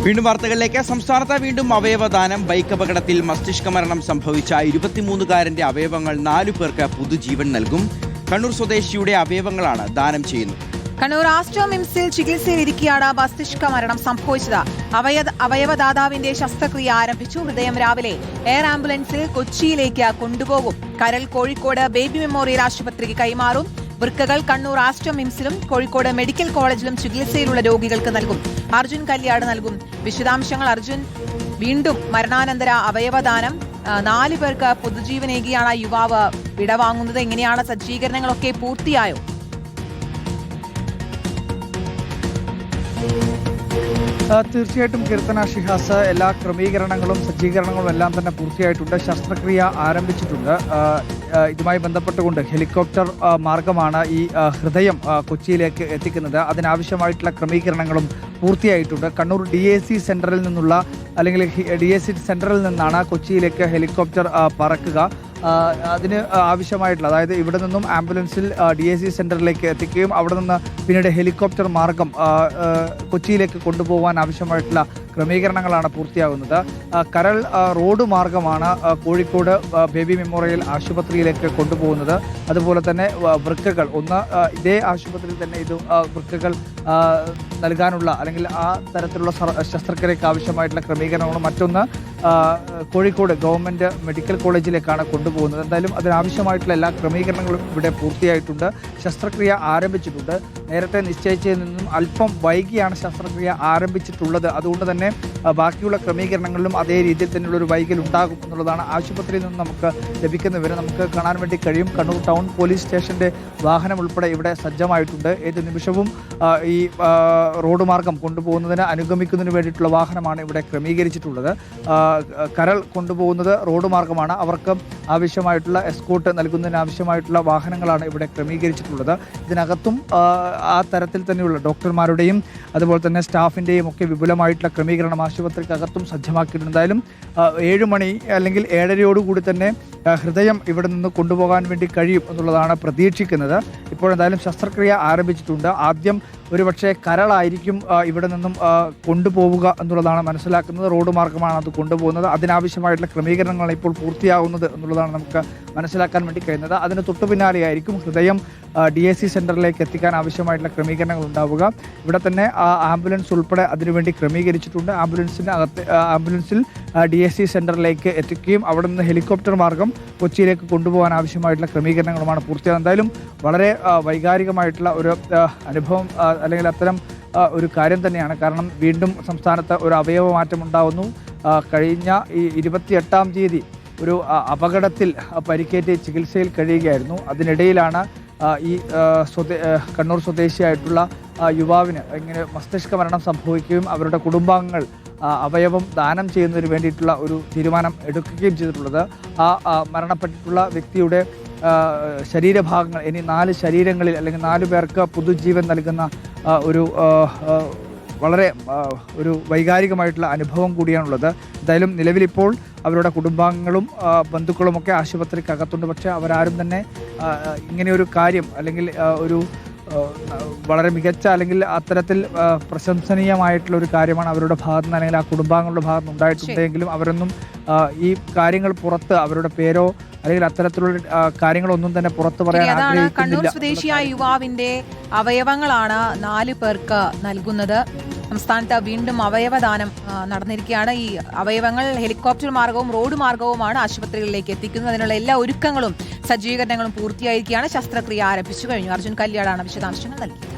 വീണ്ടും വാർത്തകളിലേക്ക്. സംസ്ഥാനത്ത് വീണ്ടും അവയവദാനം. ബൈക്ക് അപകടത്തിൽ മസ്തിഷ്ക മരണം സംഭവിച്ച 23-കാരന്റെ അവയവങ്ങൾ 4 പേർക്ക് പുതുജീവൻ നൽകും. കണ്ണൂർ സ്വദേശിയുടെ അവയവങ്ങളാണ് ദാനം ചെയ്യുന്നത്. കണ്ണൂർ ആസ്ട്രോ മിംസിൽ ചികിത്സയിലിരിക്കെയാണ് മസ്തിഷ്ക മരണം സംഭവിച്ചത്. അവയവദാതാവിന്റെ ശസ്ത്രക്രിയ ആരംഭിച്ചു. ഹൃദയം രാവിലെ എയർ ആംബുലൻസിൽ കൊച്ചിയിലേക്ക് കൊണ്ടുപോകും. കരൾ കോഴിക്കോട് ബേബി മെമ്മോറിയൽ ആശുപത്രിക്ക് കൈമാറും. വൃക്കകൾ കണ്ണൂർ ആസ്ട്രോ മിംസിലും കോഴിക്കോട് മെഡിക്കൽ കോളേജിലും ചികിത്സയിലുള്ള രോഗികൾക്ക് നൽകും. അർജുൻ കല്യാട് നൽകും വിശദാംശങ്ങൾ. അർജുൻ, വീണ്ടും മരണാനന്തര അവയവദാനം. 4 പേർക്ക് പുതുജീവനേകിയാണ് യുവാവ് വിടവാങ്ങുന്നത്. എങ്ങനെയാണ് സജ്ജീകരണങ്ങളൊക്കെ പൂർത്തിയായോ? തീർച്ചയായിട്ടും കീർത്തന ഷിഹാസ്, എല്ലാ ക്രമീകരണങ്ങളും സജ്ജീകരണങ്ങളും എല്ലാം തന്നെ പൂർത്തിയായിട്ടുണ്ട്. ശസ്ത്രക്രിയ ആരംഭിച്ചിട്ടുണ്ട്. ഇതുമായി ബന്ധപ്പെട്ടുകൊണ്ട് ഹെലികോപ്റ്റർ മാർഗമാണ് ഈ ഹൃദയം കൊച്ചിയിലേക്ക് എത്തിക്കുന്നത്. അതിനാവശ്യമായിട്ടുള്ള ക്രമീകരണങ്ങളും പൂർത്തിയായിട്ടുണ്ട്. കണ്ണൂർ DAC സെന്ററിൽ നിന്നുള്ള അല്ലെങ്കിൽ DAC സെന്ററിൽ നിന്നാണ് കൊച്ചിയിലേക്ക് ഹെലികോപ്റ്റർ പറക്കുക. അതിന് ആവശ്യമായിട്ടുള്ള, അതായത് ഇവിടെ നിന്നും ആംബുലൻസിൽ DAC സെന്ററിലേക്ക് എത്തിക്കുകയും അവിടെ നിന്ന് പിന്നീട് ഹെലികോപ്റ്റർ മാർഗം കൊച്ചിയിലേക്ക് കൊണ്ടുപോകാൻ ആവശ്യമായിട്ടുള്ള ക്രമീകരണങ്ങളാണ് പൂർത്തിയാകുന്നത്. കരൾ റോഡ് മാർഗമാണ് കോഴിക്കോട് ബേബി മെമ്മോറിയൽ ആശുപത്രിയിലേക്ക് കൊണ്ടുപോകുന്നത്. അതുപോലെ തന്നെ വൃക്കകൾ ഇതേ ആശുപത്രിയിൽ തന്നെ വൃക്കകൾ നൽകാനുള്ള അല്ലെങ്കിൽ ആ തരത്തിലുള്ള ശസ്ത്രക്രിയക്ക് ആവശ്യമായിട്ടുള്ള ക്രമീകരണങ്ങളും മറ്റൊന്ന് കോഴിക്കോട് ഗവൺമെൻറ് മെഡിക്കൽ കോളേജിലേക്കാണ് കൊണ്ടുപോകുന്നത്. എന്തായാലും അതിനാവശ്യമായിട്ടുള്ള എല്ലാ ക്രമീകരണങ്ങളും ഇവിടെ പൂർത്തിയായിട്ടുണ്ട്. ശസ്ത്രക്രിയ ആരംഭിച്ചിട്ടുണ്ട്. നേരത്തെ നിശ്ചയിച്ചതിൽ നിന്നും അല്പം വൈകിയാണ് ശസ്ത്രക്രിയ ആരംഭിച്ചിട്ടുള്ളത്. അതുകൊണ്ട് തന്നെ ബാക്കിയുള്ള ക്രമീകരണങ്ങളിലും അതേ രീതിയിൽ തന്നെയുള്ള ഒരു വൈകൽ ഉണ്ടാകും എന്നുള്ളതാണ് ആശുപത്രിയിൽ നിന്ന് നമുക്ക് ലഭിക്കുന്ന വിവരം. നമുക്ക് കാണാൻ വേണ്ടി കഴിയും. കണ്ണൂർ ടൗൺ പോലീസ് സ്റ്റേഷന്റെ വാഹനം ഉൾപ്പെടെ ഇവിടെ സജ്ജമായിട്ടുണ്ട്. ഏത് നിമിഷവും ഈ റോഡ് മാർഗം കൊണ്ടുപോകുന്നതിന് അനുഗമിക്കുന്നതിന് വേണ്ടിയിട്ടുള്ള വാഹനമാണ് ഇവിടെ ക്രമീകരിച്ചിട്ടുള്ളത്. കരൾ കൊണ്ടുപോകുന്നത് റോഡ് മാർഗമാണ്. അവർക്ക് ആവശ്യമായിട്ടുള്ള എസ്കോർട്ട് നൽകുന്നതിന് ആവശ്യമായിട്ടുള്ള വാഹനങ്ങളാണ് ഇവിടെ ക്രമീകരിച്ചിട്ടുള്ളത്. ഇതിനകത്തും ആ തരത്തിൽ തന്നെയുള്ള ഡോക്ടർമാരുടെയും അതുപോലെ തന്നെ സ്റ്റാഫിൻ്റെയും ഒക്കെ വിപുലമായിട്ടുള്ള ക്രമീകരണം ആശുപത്രിക്കകത്തും സജ്ജമാക്കിയിട്ടുണ്ട്. എന്തായാലും 7 മണി അല്ലെങ്കിൽ 7:30 തന്നെ ഹൃദയം ഇവിടെ നിന്ന് കൊണ്ടുപോകാൻ വേണ്ടി കഴിയും എന്നുള്ളതാണ് പ്രതീക്ഷിക്കുന്നത്. ഇപ്പോഴെന്തായാലും ശസ്ത്രക്രിയ ആരംഭിച്ചിട്ടുണ്ട്. ആദ്യം ഒരുപക്ഷെ കരളായിരിക്കും ഇവിടെ നിന്നും കൊണ്ടുപോവുക എന്നുള്ളതാണ് മനസ്സിലാക്കുന്നത്. റോഡ് മാർഗമാണ് അത് കൊണ്ടുപോകുന്നത്. അതിനാവശ്യമായിട്ടുള്ള ക്രമീകരണങ്ങളാണ് ഇപ്പോൾ പൂർത്തിയാകുന്നത് എന്നുള്ളതാണ് നമുക്ക് മനസ്സിലാക്കാൻ വേണ്ടി കഴിയുന്നത്. അതിന് തൊട്ടു പിന്നാലെയായിരിക്കും ഹൃദയം DAC സെന്ററിലേക്ക് എത്തിക്കാൻ ആവശ്യമായിട്ടുള്ള ക്രമീകരണങ്ങൾ ഉണ്ടാവുക. ഇവിടെ തന്നെ ആംബുലൻസ് ഉൾപ്പെടെ അതിനുവേണ്ടി ക്രമീകരിച്ചിട്ടുണ്ട്. ആംബുലൻസിൽ DAC സെന്ററിലേക്ക് എത്തിക്കുകയും അവിടെ നിന്ന് ഹെലികോപ്റ്റർ മാർഗം കൊച്ചിയിലേക്ക് കൊണ്ടുപോകാൻ ആവശ്യമായിട്ടുള്ള ക്രമീകരണങ്ങളുമാണ് പൂർത്തിയാകുന്നത്. എന്തായാലും വളരെ വൈകാരികമായിട്ടുള്ള ഒരു അനുഭവം അല്ലെങ്കിൽ അത്തരം ഒരു കാര്യം തന്നെയാണ്. കാരണം വീണ്ടും സംസ്ഥാനത്ത് ഒരു അവയവ മാറ്റം ഉണ്ടാകുന്നു. കഴിഞ്ഞ ഈ 28-ാം തീയതി ഒരു അപകടത്തിൽ പരിക്കേറ്റ് ചികിത്സയിൽ കഴിയുകയായിരുന്നു. അതിനിടയിലാണ് ഈ കണ്ണൂർ സ്വദേശിയായിട്ടുള്ള യുവാവിന് ഇങ്ങനെ മസ്തിഷ്ക മരണം സംഭവിക്കുകയും അവരുടെ കുടുംബാംഗങ്ങൾ അവയവം ദാനം ചെയ്യുന്നതിന് വേണ്ടിയിട്ടുള്ള ഒരു തീരുമാനം എടുക്കുകയും ചെയ്തിട്ടുള്ളത്. മരണപ്പെട്ടിട്ടുള്ള വ്യക്തിയുടെ ശരീരഭാഗങ്ങൾ ഇനി 4 ശരീരങ്ങളിൽ അല്ലെങ്കിൽ 4 പേർക്ക് പുതുജീവൻ നൽകുന്ന വളരെ ഒരു വൈകാരികമായിട്ടുള്ള അനുഭവം കൂടിയാണുള്ളത്. എന്തായാലും നിലവിലിപ്പോൾ അവരുടെ കുടുംബാംഗങ്ങളും ബന്ധുക്കളുമൊക്കെ ആശുപത്രിക്കകത്തുണ്ട്. പക്ഷേ അവരാരും തന്നെ ഇങ്ങനെയൊരു കാര്യം അല്ലെങ്കിൽ ഒരു വളരെ മികച്ച അല്ലെങ്കിൽ അത്തരത്തിൽ പ്രശംസനീയമായിട്ടുള്ള ഒരു കാര്യമാണ് അവരുടെ ഭാഗത്ത് നിന്ന് അല്ലെങ്കിൽ ആ കുടുംബാംഗങ്ങളുടെ ഭാഗത്ത് നിന്ന് ഉണ്ടായിട്ടുണ്ടെങ്കിലും അവരൊന്നും ഈ കാര്യങ്ങൾ പുറത്ത് അവരുടെ പേരോ അല്ലെങ്കിൽ അത്തരത്തിലുള്ള കാര്യങ്ങളൊന്നും തന്നെ പുറത്തു പറയാൻ ആഗ്രഹിക്കുന്നില്ല. കണ്ണൂർ സ്വദേശിയായ യുവാവിന്റെ അവയവങ്ങളാണ് 4 പേർക്ക് നൽകുന്നത്. സംസ്ഥാനത്ത് വീണ്ടും അവയവദാനം നടന്നിരിക്കുകയാണ്. ഈ അവയവങ്ങൾ ഹെലികോപ്റ്റർ മാർഗവും റോഡ് മാർഗവുമാണ് ആശുപത്രികളിലേക്ക് എത്തിക്കുന്നത്. അതിനുള്ള എല്ലാ ഒരുക്കങ്ങളും സജ്ജീകരണങ്ങളും പൂർത്തിയായിരിക്കുകയാണ്. ശസ്ത്രക്രിയ ആരംഭിച്ചു കഴിഞ്ഞു. അർജുൻ കല്യാടാണ് വിശദാംശങ്ങൾ നൽകിയത്.